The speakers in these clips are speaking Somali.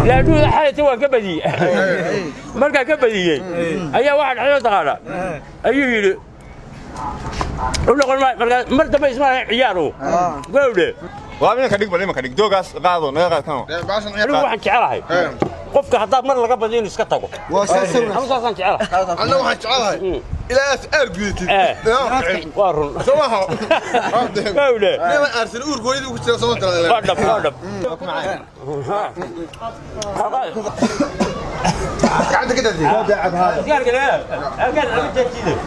لا دو حالتي waa ka badiyay marka ka badiyay ayaa waxa dhaxyo taqaana ayuu yiri ulo qolma mar dambe ismaa ciyaaro gowde waa min ka dhig balay ma ka dhig doogaas qaado naga qaadkan waxaan jecelahay qofka hadaa mar laga badiyo iska tago waa saasan xamsaasan jecelahay anna waxaan jecelahay ilaa afar guudtid waa run sawaha gowde nima arsil uur gooyadu ku jira soo tala qadab قاعد كده دي قاعد هذا قاعد على الجديد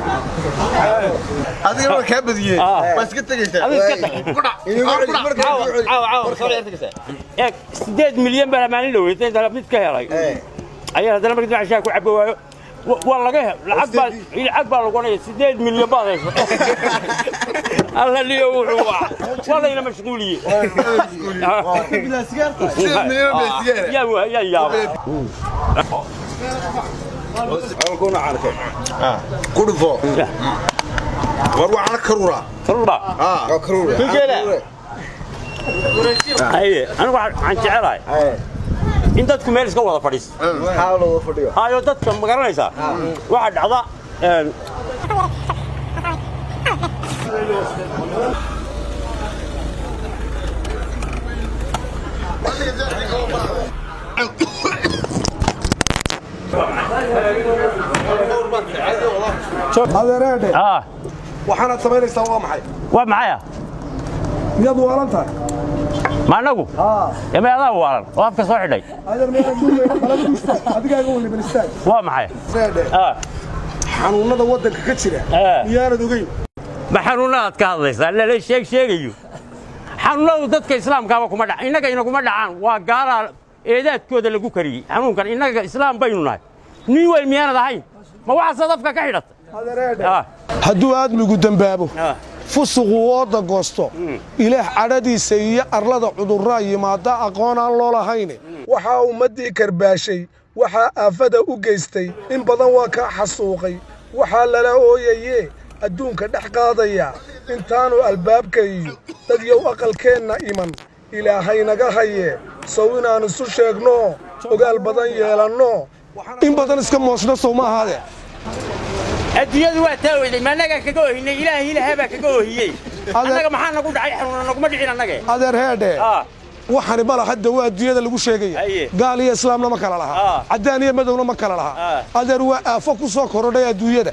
هذه هو كبديه بس كنت قلت عاو سوري ياك 8 مليون بلا مالين لو انت مid ka helay ayaa hadana markii wax ku cabo waayo waa laga lacag baa lagu leeyahay 8 milyan baa hayso alla liyo wuxuu wala ina mashquuliye bila sigaarka 8 milyan bila sigaar يا أكون عارفه كرفو وروح على كرورة كرورة كرورة كجلا أيه أنا واحد عن شعراي أنت تكون مالك ولا فريس حاولوا فديو هاي أنت كم مقرنيسا واحد عضاء هذا رادي وحنا سمينيسا waa maxay waa maxay miyad waalantahay ma anagu yama adaa waalan oo afka soo xidhay adeer meesha duulayna qalabada istaag adigaaga wali balistaag waa maxay rade xanuunada wadanka ka jira miyaanad ogeyn ma xanuunada ka hadlaysaa la sheegayo xanuunadu dadka islaamka kuma dhac inaga kuma dhacaan waa gaala eedaadkooda lagu kariyay xanuunkan inaga islaam baynu nahay nin way miyaanad ahayn ma waxa sadafka ka xidhata hadduu aadmigu dambaabo fusuqu wada goosto ilaah cadhadiisa iyo arlada cudurraa yimaada aqoon aan loo lahayn waxaa ummadii karbaashay waxaa aafada u geystay in badan waa ka xasuuqay waxaa lala ooyaye adduunka dhex qaadaya intaanu albaabka iyo dad yow aqalkeenna iman ilaahay naga haye sow inaan isu sheegno ogaal badan yeelanno in badan iska moosna sow ma ahaade adduunyadu waa taawayday ma anaga kaga oohinay ilaahay baa kaga oohiyey anaga maxaa nagu dhacay xanuuna naguma dhicin anaga adeer heedhe waxani bala hadda waa adduunyada lagu sheegaya gaal iyo islaamna ma kala laha cadaan iyo madowna ma kala laha adeer waa aafo ku soo korodhay adduunyada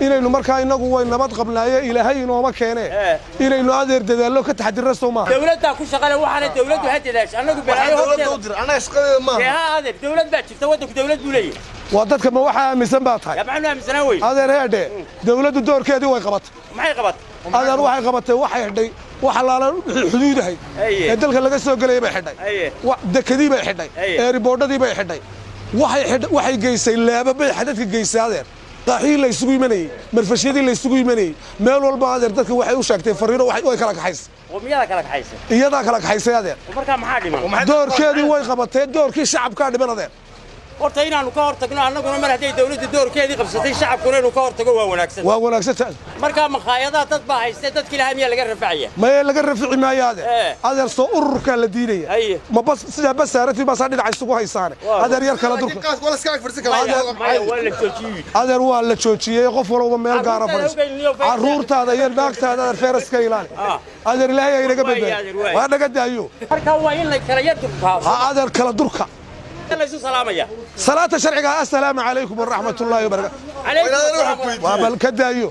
inaynu markaa inagu way nabad qabnaaye ilaahay inooma keene inaynu adeer dadaallo ka taxadirna soo maaha dawladda ku shaqale waxaana dawladdu hadidaash anagu balaayo horteeda anaga shaqadeeda ma adeer dawlad baa jirta wadanku dawlad buu leeyahay waa dadka ma waxa aaminsan baa tahay maxaan aaminsanaa way adeer heedhe dawladdu doorkeedii way qabatay maxay qabatay adeer waxay qabatay waxay xidhay waxa laala xuduudahay ee dalka laga soo galay bay xidhay dekadii bay xidhay ee riboodadii bay xidhay waxay geysay laababay xadadka geysay adeer qaaxii la isugu yimanayay marfashiyadii la isugu yimanayay meel walba adeer dadka waxay u sheegtay fariino way kala kaxaysay ومياذا كلا كحيسة iyadaa kala kaxaysay adeer ومركا محادمة doorkeedii way qabatay doorkii shacabka dhiman adeer horta inaanu ka hortagno annaguna mar haday dawladda doorkeedii qabsatay shacabkuna inuu ka hortago waa wanaagsan marka maqaayadaha dad baa haystay dadkii ilahay miyaa laga rafacaya ma laga rafici maayo adeer soo ururka la diidaya ma bas sida basaarati bas dhinaca isugu haysaane adeer yar kala durka adeer waa la joojiyay qof walba meel gaar ah fadhiis caruurtaada iyo naagtaada adeer feeraska ilaali adeer ilaahay ay naga badbaadiyo waa naga daayo marka waa in la kala yar durka adeer kala durka صلاة شرعية السلام عليكم ورحمة الله وبركاته وابل كدايو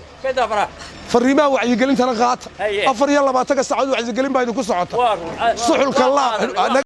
فريما وعي قلين تنا غات أفر يلا ما تقص عدو عزي قلين بايدو كسعته صحو الكلام